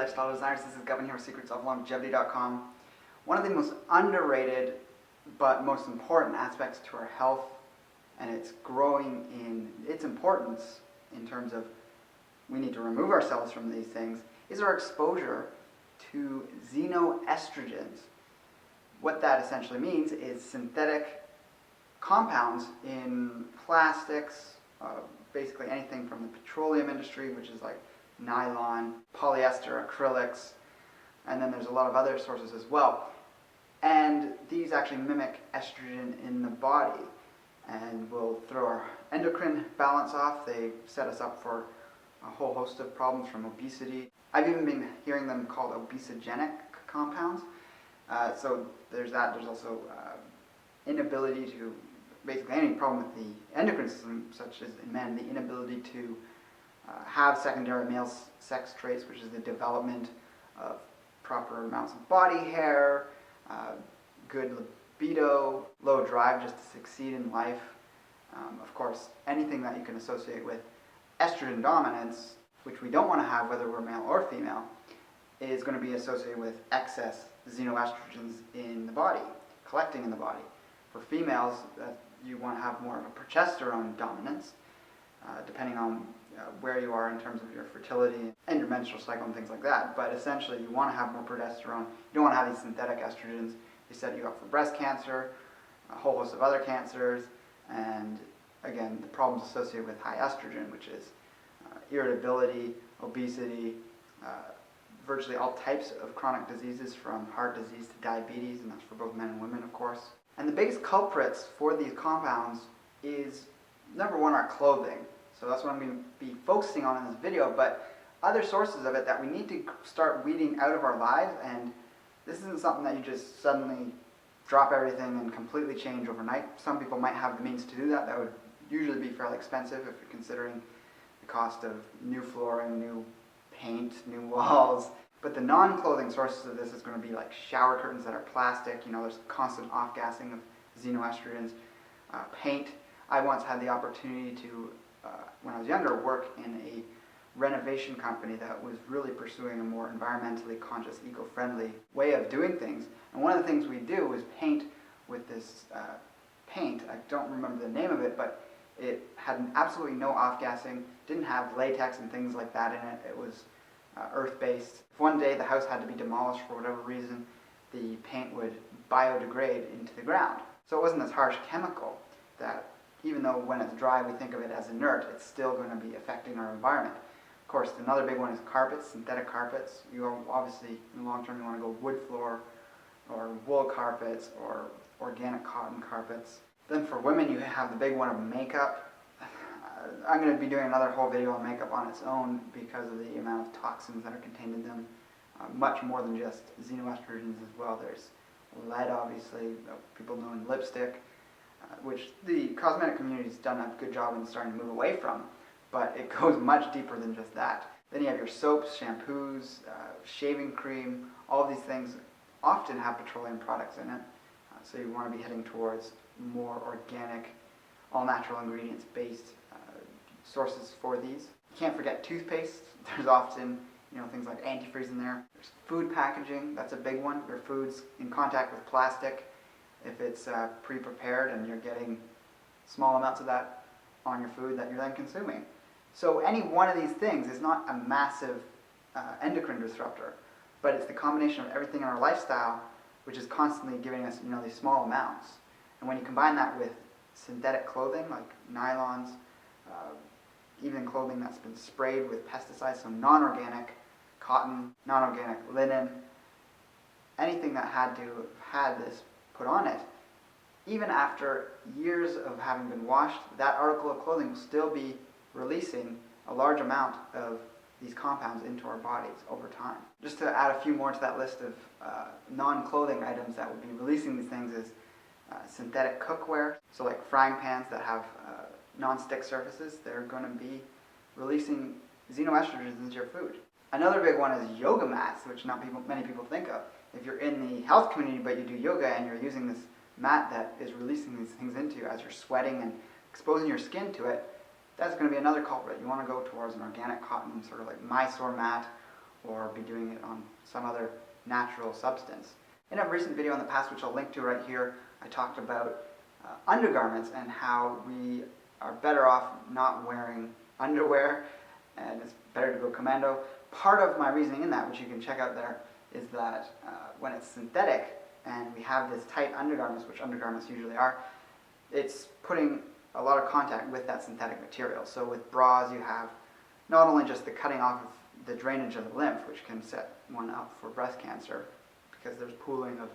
lifestyle designers. This is Gavin here with secretsoflongevity.com. One of the most underrated but most important aspects to our health, and it's growing in its importance in terms of we need to remove ourselves from these things, is our exposure to xenoestrogens. What that essentially means is synthetic compounds in plastics, basically anything from the petroleum industry, which is like nylon, polyester, acrylics, and then there's a lot of other sources as well. And these actually mimic estrogen in the body and will throw our endocrine balance off. They set us up for a whole host of problems, from obesity. I've even been hearing them called obesogenic compounds. So there's that. There's also inability to, basically any problem with the endocrine system, such as in men, the inability to have secondary male sex traits, which is the development of proper amounts of body hair, good libido, low drive just to succeed in life. Of course, anything that you can associate with estrogen dominance, which we don't want to have whether we're male or female, is going to be associated with excess xenoestrogens in the body, collecting in the body. For females, you want to have more of a progesterone dominance, depending on where you are in terms of your fertility and your menstrual cycle and things like that. But essentially, you want to have more progesterone. You don't want to have these synthetic estrogens. They set you up for breast cancer, a whole host of other cancers, and again, the problems associated with high estrogen, which is irritability, obesity, virtually all types of chronic diseases, from heart disease to diabetes, and that's for both men and women, of course. And the biggest culprits for these compounds is, number one, our clothing. So that's what I'm going to be focusing on in this video, but other sources of it that we need to start weeding out of our lives. And this isn't something that you just suddenly drop everything and completely change overnight. Some people might have the means to do that. That would usually be fairly expensive if you're considering the cost of new flooring, new paint, new walls. But the non-clothing sources of this is going to be like shower curtains that are plastic. You know, there's constant off-gassing of xenoestrogens. Paint. I once had the opportunity to, when I was younger, work in a renovation company that was really pursuing a more environmentally conscious, eco-friendly way of doing things. And one of the things we do was paint with this paint. I don't remember the name of it, but it had absolutely no off-gassing, didn't have latex and things like that in it. It was earth-based. If one day the house had to be demolished for whatever reason, the paint would biodegrade into the ground. So it wasn't this harsh chemical that, even though when it's dry we think of it as inert, it's still going to be affecting our environment. Of course, another big one is carpets, synthetic carpets. You obviously, in the long term, you want to go wood floor or wool carpets or organic cotton carpets. Then for women, you have the big one of makeup. I'm going to be doing another whole video on makeup on its own because of the amount of toxins that are contained in them. Much more than just xenoestrogens as well. There's lead, obviously, people know in lipstick, which the cosmetic community's done a good job in starting to move away from, but it goes much deeper than just that. Then you have your soaps, shampoos, shaving cream. All of these things often have petroleum products in it, so you want to be heading towards more organic, all-natural ingredients-based sources for these. You can't forget toothpaste. There's often, things like antifreeze in there. There's food packaging. That's a big one. Your food's in contact with plastic. If it's pre-prepared and you're getting small amounts of that on your food that you're then consuming. So any one of these things is not a massive endocrine disruptor, but it's the combination of everything in our lifestyle which is constantly giving us these small amounts. And when you combine that with synthetic clothing like nylons, even clothing that's been sprayed with pesticides, so non-organic cotton, non-organic linen, anything that had to have had this put on it, even after years of having been washed, that article of clothing will still be releasing a large amount of these compounds into our bodies over time. Just to add a few more to that list of non-clothing items that would be releasing these things is synthetic cookware, so like frying pans that have non-stick surfaces, they're going to be releasing xenoestrogens into your food. Another big one is yoga mats, which many people think of. If you're in the health community but you do yoga and you're using this mat that is releasing these things into you as you're sweating and exposing your skin to it, that's going to be another culprit. You want to go towards an organic cotton, sort of like Mysore mat, or be doing it on some other natural substance. In a recent video in the past, which I'll link to right here, I talked about undergarments and how we are better off not wearing underwear, and it's better to go commando. Part of my reasoning in that, which you can check out there, is that when it's synthetic and we have this tight undergarments, which undergarments usually are, it's putting a lot of contact with that synthetic material. So with bras, you have not only just the cutting off of the drainage of the lymph, which can set one up for breast cancer, because there's pooling of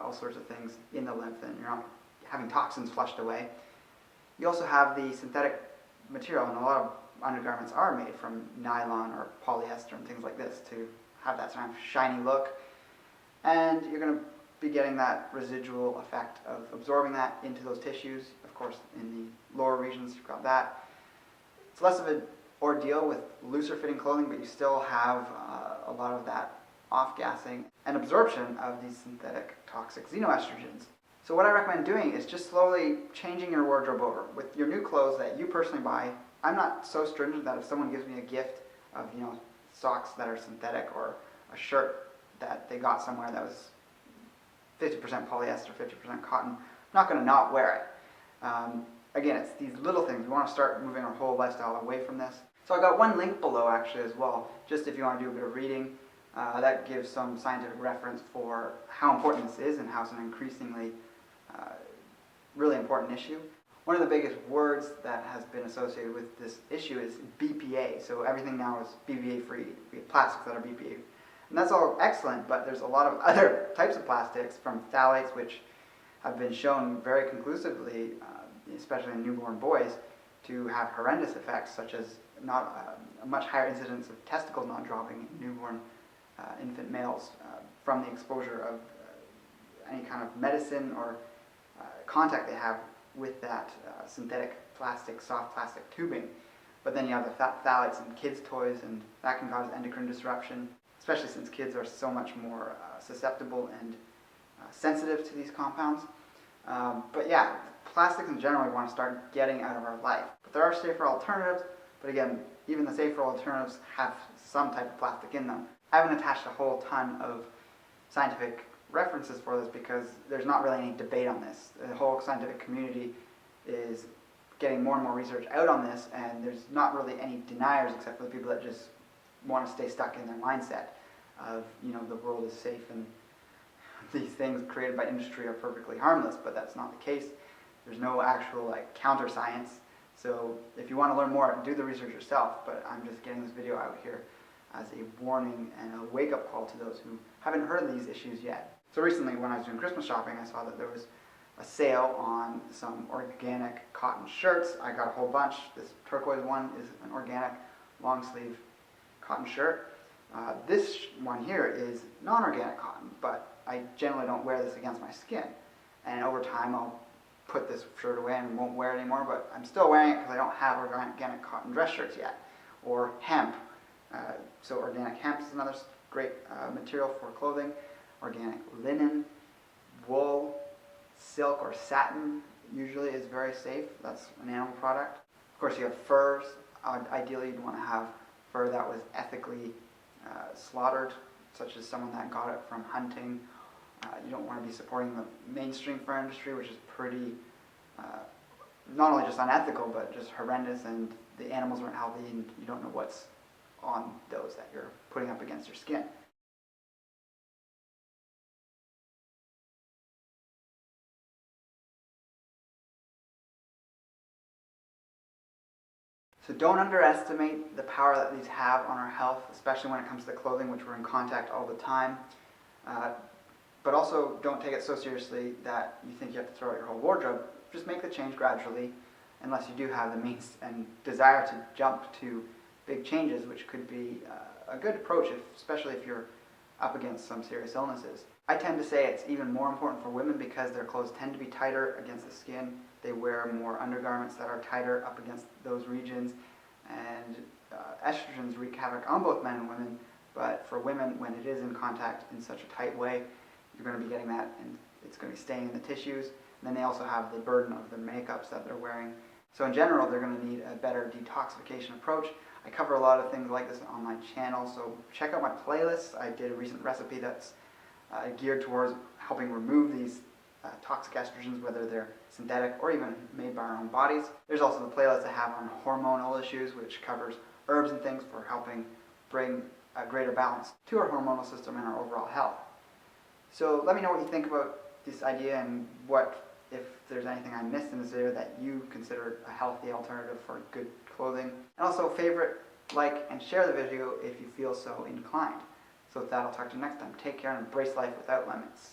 all sorts of things in the lymph and you're not having toxins flushed away. You also have the synthetic material, and a lot of undergarments are made from nylon or polyester and things like this to have that sort of shiny look. And you're going to be getting that residual effect of absorbing that into those tissues. Of course, in the lower regions, you've got that. It's less of an ordeal with looser fitting clothing, but you still have a lot of that off-gassing and absorption of these synthetic toxic xenoestrogens. So what I recommend doing is just slowly changing your wardrobe over. With your new clothes that you personally buy, I'm not so stringent that if someone gives me a gift of, socks that are synthetic or a shirt that they got somewhere that was 50% polyester, 50% cotton, I'm not going to not wear it. Again, it's these little things. We want to start moving our whole lifestyle away from this. So I got one link below actually as well, just if you want to do a bit of reading. That gives some scientific reference for how important this is and how it's an increasingly really important issue. One of the biggest words that has been associated with this issue is BPA. So everything now is BPA free. We have plastics that are BPA. And that's all excellent, but there's a lot of other types of plastics, from phthalates, which have been shown very conclusively, especially in newborn boys, to have horrendous effects, such as a much higher incidence of testicles not dropping in newborn infant males from the exposure of any kind of medicine or contact they have with that synthetic plastic, soft plastic tubing. But then you have the phthalates in kids' toys, and that can cause endocrine disruption, especially since kids are so much more susceptible and sensitive to these compounds. But yeah, plastics in general we want to start getting out of our life. But there are safer alternatives, but again, even the safer alternatives have some type of plastic in them. I haven't attached a whole ton of scientific references for this because there's not really any debate on this. The whole scientific community is getting more and more research out on this, and there's not really any deniers except for the people that just want to stay stuck in their mindset of, the world is safe and these things created by industry are perfectly harmless, but that's not the case. There's no actual counter science. So if you want to learn more, do the research yourself, but I'm just getting this video out here as a warning and a wake-up call to those who haven't heard of these issues yet. So recently when I was doing Christmas shopping, I saw that there was a sale on some organic cotton shirts. I got a whole bunch. This turquoise one is an organic long sleeve cotton shirt. This one here is non-organic cotton, but I generally don't wear this against my skin. And over time I'll put this shirt away and won't wear it anymore, but I'm still wearing it because I don't have organic cotton dress shirts yet. Or hemp. So organic hemp is another great material for clothing. Organic linen, wool, silk or satin usually is very safe. That's an animal product. Of course you have furs. Ideally you'd want to have fur that was ethically slaughtered, such as someone that got it from hunting. You don't want to be supporting the mainstream fur industry, which is pretty, not only just unethical, but just horrendous, and the animals aren't healthy and you don't know what's on those that you're putting up against your skin. So don't underestimate the power that these have on our health, especially when it comes to clothing, which we're in contact all the time. But also don't take it so seriously that you think you have to throw out your whole wardrobe. Just make the change gradually, unless you do have the means and desire to jump to big changes, which could be a good approach, especially if you're up against some serious illnesses. I tend to say it's even more important for women because their clothes tend to be tighter against the skin. They wear more undergarments that are tighter up against those regions, and estrogens wreak havoc on both men and women, but for women, when it is in contact in such a tight way, you're going to be getting that, and it's going to be staying in the tissues. And then they also have the burden of the makeups that they're wearing. So in general, they're going to need a better detoxification approach. I cover a lot of things like this on my channel, so check out my playlist. I did a recent recipe that's geared towards helping remove these toxic estrogens, whether they're synthetic or even made by our own bodies. There's also the playlist I have on hormonal issues, which covers herbs and things for helping bring a greater balance to our hormonal system and our overall health. So let me know what you think about this idea and what, if there's anything I missed in this video that you consider a healthy alternative for good clothing. And also favorite, like, and share the video if you feel so inclined. So with that, I'll talk to you next time. Take care and embrace life without limits.